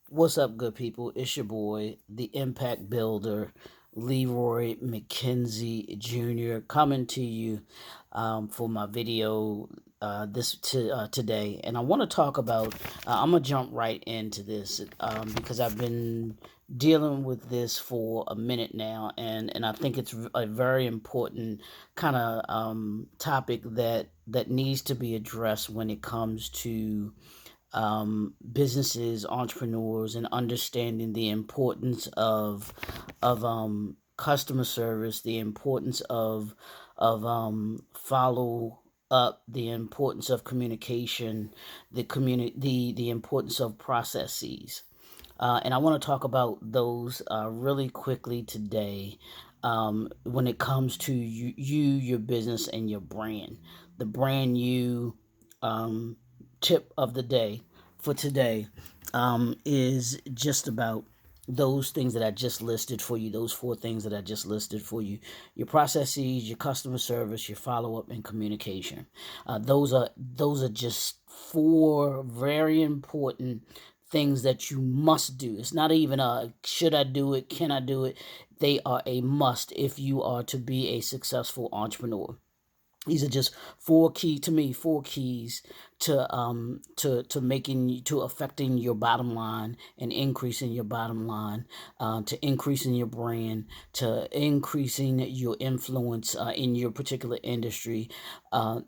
What's up, good people? It's your boy, the Impact Builder, Leroy McKenzie Jr., coming to you for my video today. And I want to talk about. I'm gonna jump right into this because I've been dealing with this for a minute now, and I think it's a very important kind of topic that needs to be addressed when it comes to businesses, entrepreneurs, and understanding the importance of customer service, the importance of follow up, the importance of communication, the importance of processes. And I want to talk about those really quickly today when it comes to your business, and your brand. The brand you tip of the day for today is just about those things that I just listed for you, those four things that I just listed for you: your processes, your customer service, your follow up, and communication. Those are just four very important things that you must do. It's not even a should I do it, can I do it. They are a must if you are to be a successful entrepreneur. These are just four keys to making, to affecting your bottom line and increasing your bottom line, to increasing your brand, to increasing your influence in your particular industry.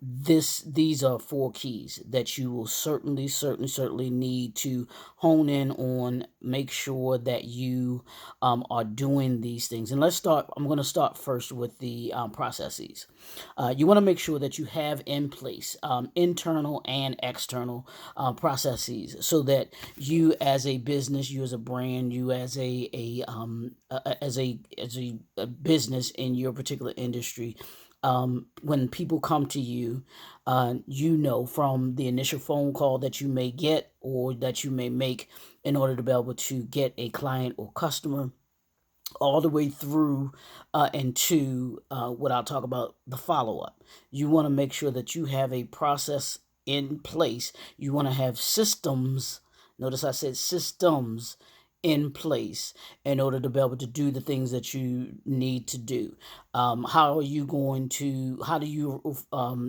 These are four keys that you will certainly need to hone in on. Make sure that you are doing these things. And let's start. I'm going to start first with the processes. You want to make sure that you have in place internal and external processes, so that you as a business, you as a brand, you as a business in your particular industry, when people come to you, from the initial phone call that you may get or that you may make in order to be able to get a client or customer, all the way through and to what I'll talk about, the follow up. You want to make sure that you have a process in place. You want to have systems. Notice I said systems in place in order to be able to do the things that you need to do. How do you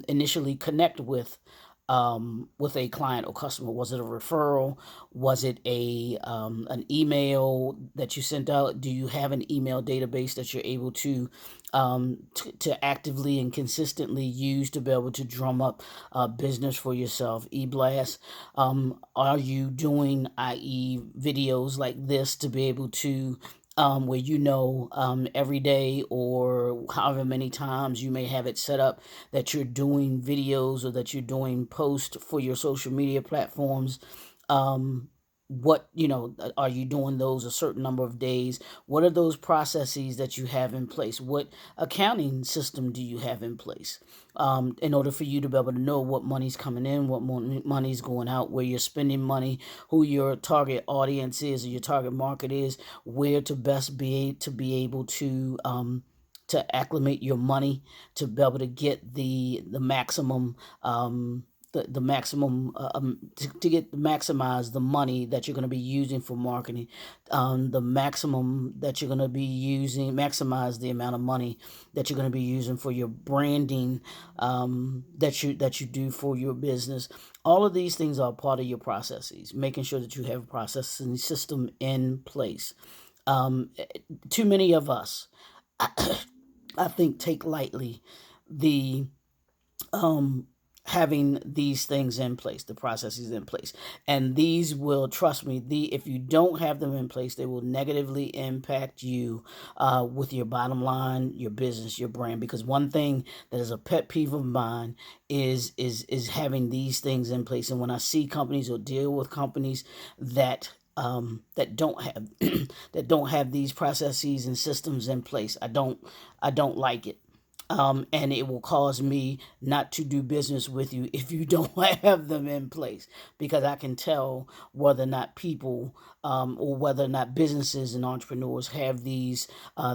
initially connect with a client or customer? Was it a referral? Was it a an email that you sent out? Do you have an email database that you're able to actively and consistently use to be able to drum up business for yourself? E-blast. Are you doing, i.e., videos like this to be able to where every day or however many times you may have it set up that you're doing videos or that you're doing posts for your social media platforms? Are you doing those a certain number of days? What are those processes that you have in place? What accounting system do you have in place in order for you to be able to know what money's coming in, what money's going out, where you're spending money, who your target audience is or your target market is, where to best be able to acclimate your money to be able to get the maximum the maximum to get maximize the money that you're going to be using for marketing, the maximum that you're going to be using, maximize the amount of money that you're going to be using for your branding, that you do for your business. All of these things are part of your processes, making sure that you have a processing system in place. Too many of us, I think, take lightly the um having these things in place, the processes in place. And these will, trust me, the if you don't have them in place, they will negatively impact you with your bottom line, your business, your brand. Because one thing that is a pet peeve of mine is having these things in place. And when I see companies or deal with companies that don't have that don't have these processes and systems in place, I don't like it. And it will cause me not to do business with you if you don't have them in place, because I can tell whether or not people or whether or not businesses and entrepreneurs have these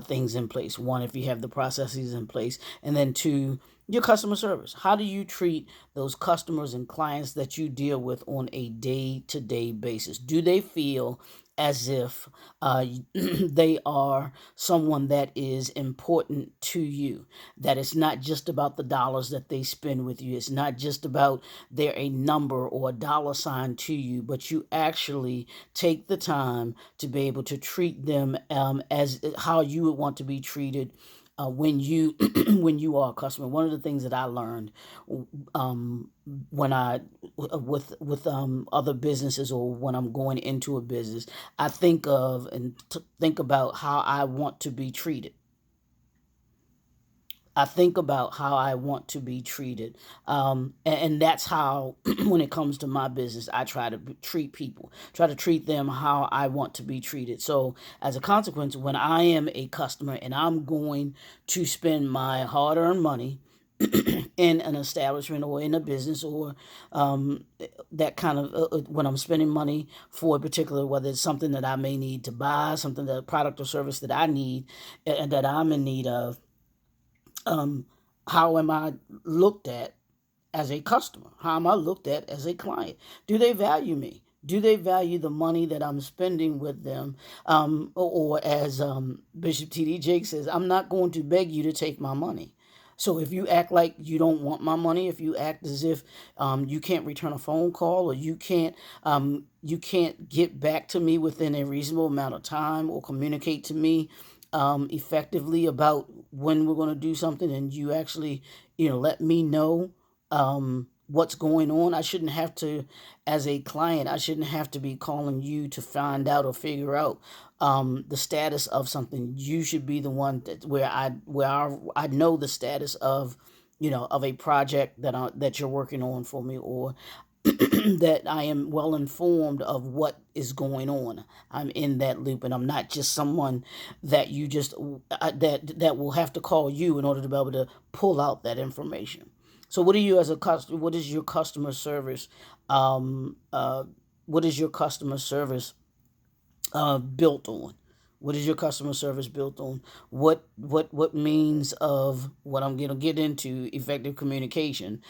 things in place. One, if you have the processes in place, and then two, your customer service. How do you treat those customers and clients that you deal with on a day-to-day basis? Do they feel as if they are someone that is important to you. That it's not just about the dollars that they spend with you. It's not just about they're a number or a dollar sign to you, but you actually take the time to be able to treat them as how you would want to be treated when you when you are a customer. One of the things that I learned um, when I with other businesses, or when I'm going into a business, I think of and think about how I want to be treated. I think about how I want to be treated. And that's how, when it comes to my business, I try to treat people, try to treat them how I want to be treated. So, as a consequence, when I am a customer and I'm going to spend my hard earned money in an establishment or in a business, or that kind of when I'm spending money for a particular, whether it's something that I may need to buy, something that a product or service that I need and that I'm in need of, um, how am I looked at as a customer? How am I looked at as a client? Do they value me? Do they value the money that I'm spending with them? Or as Bishop T.D. Jakes says, I'm not going to beg you to take my money. So if you act like you don't want my money, if you act as if you can't return a phone call, or you can't get back to me within a reasonable amount of time, or communicate to me effectively about when we're going to do something, and you actually let me know what's going on. I shouldn't have to, as a client, I shouldn't have to be calling you to find out or figure out the status of something. You should be the one that I know the status of of a project that you're working on for me, or that I am well informed of what is going on. I'm in that loop, and I'm not just someone that you just that will have to call you in order to be able to pull out that information. So, what are you as a customer? What is your customer service? Um, uh, what is your customer service built on? What is your customer service built on? What means of what I'm going to get into effective communication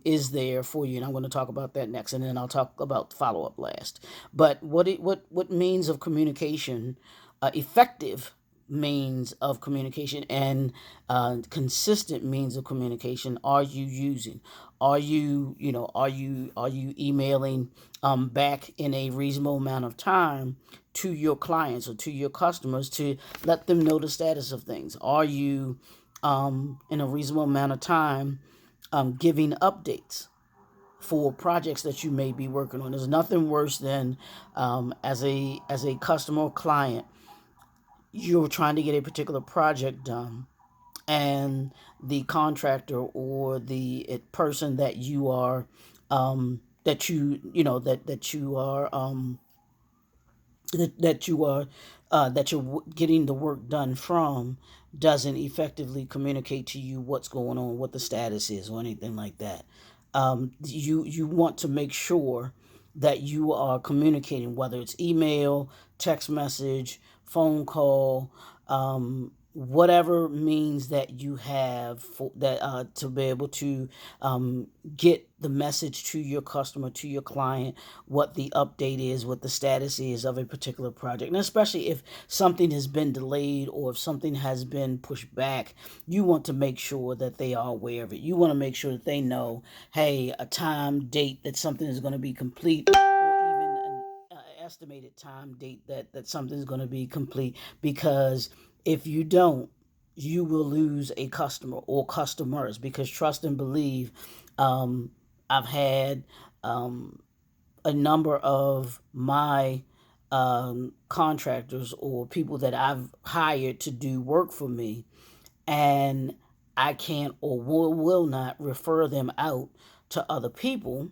is there for you? And I'm going to talk about that next, and then I'll talk about follow up last. But what means of communication, effective means of communication, and consistent means of communication are you using? Are you emailing back in a reasonable amount of time to your clients or to your customers to let them know the status of things? Are you in a reasonable amount of time giving updates for projects that you may be working on? There's nothing worse than as a customer or client, you're trying to get a particular project done, and the contractor or the person that you are that you are that you're getting the work done from, doesn't effectively communicate to you what's going on, what the status is, or anything like that. You want to make sure that you are communicating, whether it's email, text message, phone call, whatever means that you have for that, to be able to get the message to your customer, to your client, what the update is, what the status is of a particular project. And especially if something has been delayed, or if something has been pushed back, you want to make sure that they are aware of it. You want to make sure that they know, hey, a time, date that something is going to be complete, or even an estimated time, date that something is going to be complete. Because if you don't, you will lose a customer or customers, because trust and believe, I've had a number of my contractors or people that I've hired to do work for me, and I can't or will not refer them out to other people,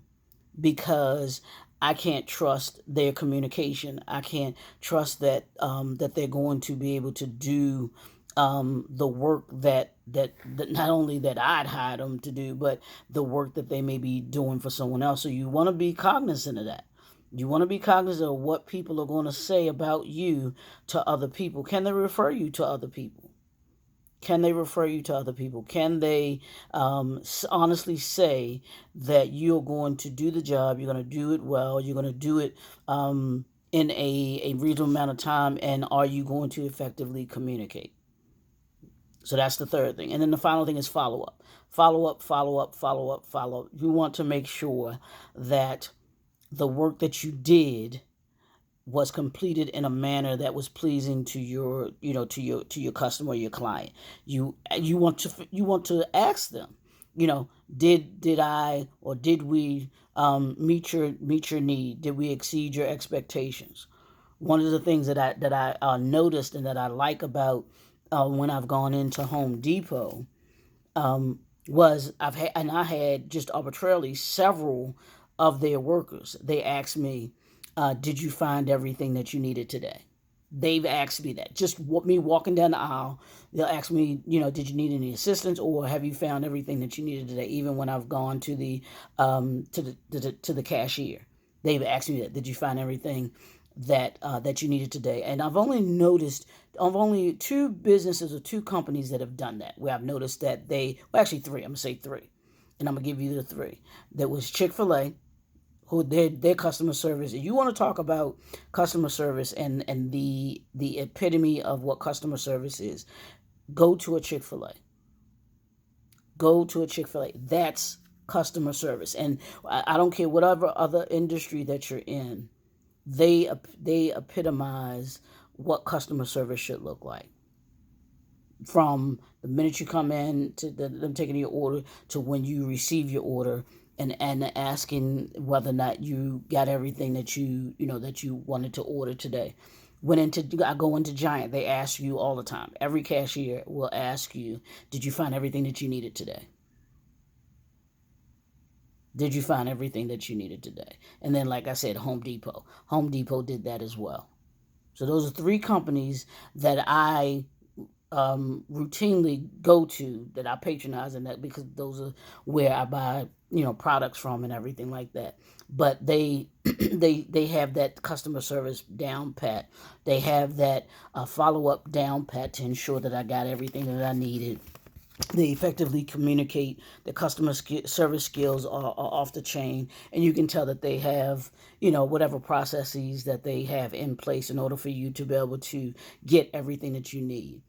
because I can't trust their communication. I can't trust that they're going to be able to do the work that not only that I'd hired them to do, but the work that they may be doing for someone else. So you want to be cognizant of that. You want to be cognizant of what people are going to say about you to other people. Can they refer you to other people? Can they refer you to other people? Can they honestly say that you're going to do the job, you're going to do it well, you're going to do it in a reasonable amount of time, and are you going to effectively communicate? So that's the third thing. And then the final thing is follow up. Follow up, follow up, follow up, follow up. You want to make sure that the work that you did was completed in a manner that was pleasing to your, to your customer or your client. You want to ask them, did I or did we meet your need? Did we exceed your expectations? One of the things that I noticed and that I like about when I've gone into Home Depot, was I had just arbitrarily several of their workers. They asked me, "Did you find everything that you needed today?" They've asked me that. Just me walking down the aisle, they'll ask me, did you need any assistance, or have you found everything that you needed today? Even when I've gone to the cashier, they've asked me that. Did you find everything that you needed today? And I've only noticed of only two businesses or two companies that have done that. Where I've noticed that actually three. I'm gonna say three, and I'm gonna give you the three. That was Chick-fil-A, who their customer service. You want to talk about customer service and the epitome of what customer service is. Go to a Chick-fil-A. Go to a Chick-fil-A. That's customer service. And I don't care whatever other industry that you're in, they epitomize what customer service should look like. From the minute you come in to them taking your order to when you receive your order, and asking whether or not you got everything that you wanted to order today. I go into Giant, they ask you all the time. Every cashier will ask you, did you find everything that you needed today? Did you find everything that you needed today? And then, like I said, Home Depot. Home Depot did that as well. So those are three companies that I routinely go to, that I patronize, and that because those are where I buy products from and everything like that. But they they have that customer service down pat. They have that follow up down pat to ensure that I got everything that I needed. They effectively communicate. The customer service skills are off the chain, and you can tell that they have whatever processes that they have in place in order for you to be able to get everything that you need.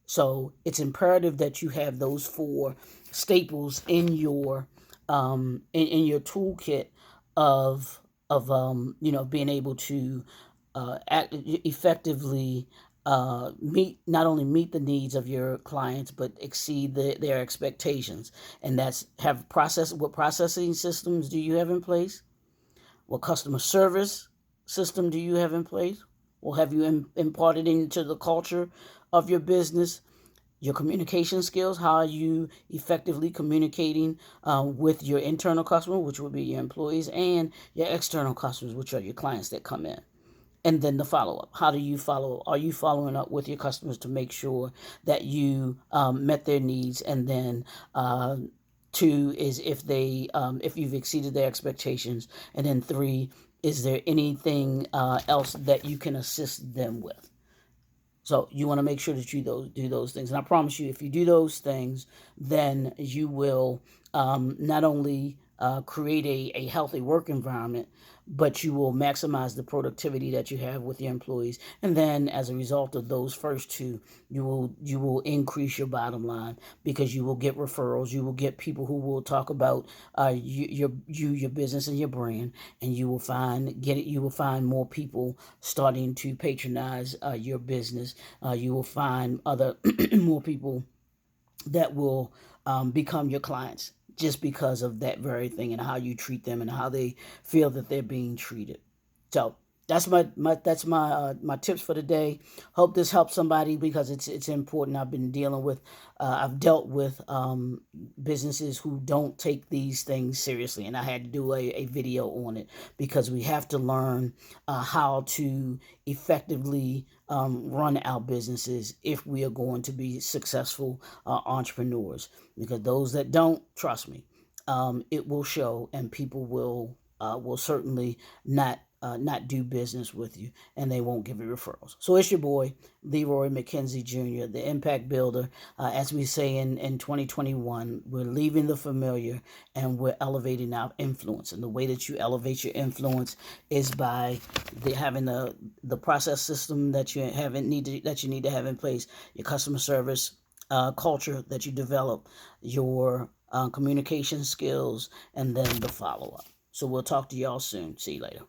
So it's imperative that you have those four staples in your toolkit of being able to effectively not only meet the needs of your clients, but exceed their expectations. And that's what processing systems do you have in place? What customer service system do you have in place? Or have you imparted into the culture of your business? Your communication skills, how are you effectively communicating with your internal customer, which would be your employees, and your external customers, which are your clients that come in? And then the follow-up. How do you follow? Are you following up with your customers to make sure that you met their needs? And then two is if you've exceeded their expectations. And then three, is there anything else that you can assist them with? So you want to make sure that you do those things. And I promise you, if you do those things, then you will not only create a healthy work environment, but you will maximize the productivity that you have with your employees. And then as a result of those first two, you will increase your bottom line, because you will get referrals. You will get people who will talk about your business and your brand, and you will find more people starting to patronize your business. You will find other more people that will become your clients, just because of that very thing, and how you treat them and how they feel that they're being treated. So that's my tips for today. Hope this helps somebody, because it's important. I've dealt with businesses who don't take these things seriously, and I had to do a video on it, because we have to learn how to effectively run our businesses if we are going to be successful entrepreneurs. Because those that don't, trust me, it will show, and people will certainly not not do business with you, and they won't give you referrals. So it's your boy, Leroy McKenzie Jr., the Impact Builder. As we say in 2021, we're leaving the familiar and we're elevating our influence. And the way that you elevate your influence is by having the process system that you need to have in place, your customer service culture that you develop, your communication skills, and then the follow up. So we'll talk to y'all soon. See you later.